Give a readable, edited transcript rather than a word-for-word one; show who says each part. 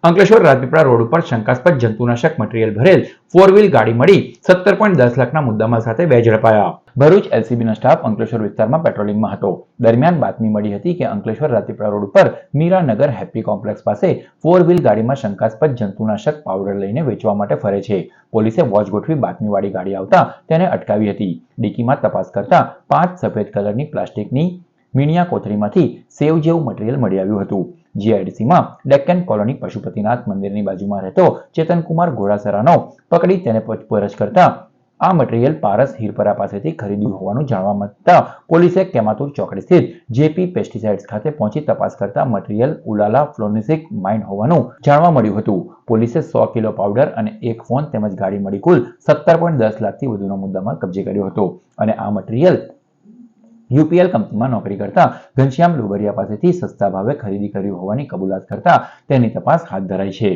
Speaker 1: Ankleshwar Rajpipla road ઉપર શંકાસ્પદ જંતુનાશક મટીરીયલ ભરેલ 4 વ્હીલ ગાડી મળી 17.10 લાખના મુદ્દામાલ સાથે બે ઝડપાયા. ભરૂચ એલસીબીનો સ્ટાફ અંકલેશ્વર વિસ્તારમાં પેટ્રોલિંગમાં હતો. દરમિયાન બાતમી મળી હતી કે અંકલેશ્વર રાજપીપળા રોડ ઉપર મીરાનગર હેપ્પી કોમ્પ્લેક્સ પાસે 4 વ્હીલ ગાડીમાં શંકાસ્પદ જંતુનાશક પાવડર લઈને વેચવા માટે ફરે છે. પોલીસે વોચ ગોઠવી બાતમીવાળી ગાડી આવતા તેને અટકાવી હતી. ડીકીમાં તપાસ કરતા 5 સફેદ કલરની પ્લાસ્ટિકની મીણિયા કોથળીમાંથી સેવ જેવું મટીરીયલ મળી આવ્યું હતું. જીઆઈડીસીમાં ડેક્કન કોલોની પશુપતિનાથ મંદિરની બાજુમાં રહેતો ચેતનકુમાર ઘોડાસરાનો પકડી તેને પૂછપરછ કરતા આ મટીરીયલ પારસ હીરપરા પાસેથી ખરીદ્યું હોવાનું જાણવા મળતા પોલીસે કેમાતુર ચોકડી સ્થિત જેપી પેસ્ટિસાઇડ્સ ખાતે પહોંચી તપાસ કરતા મટીરીયલ ઉલાલા ફ્લોનિસિક માઇન હોવાનું જાણવા મળ્યું હતું. પોલીસે 100 કિલો પાવડર અને એક ફોન તેમજ ગાડી મળી કુલ 17.10 લાખથી વધુનો મુદ્દામાલ કબજે કર્યો હતો અને આ મટીરીયલ યુપીએલ કંપનીમાં નોકરી કરતા ઘનશ્યામ લુબરિયા પાસેથી સસ્તા ભાવે ખરીદી કર્યું હોવાની કબૂલાત કરતા તેની તપાસ હાથ ધરાઈ છે.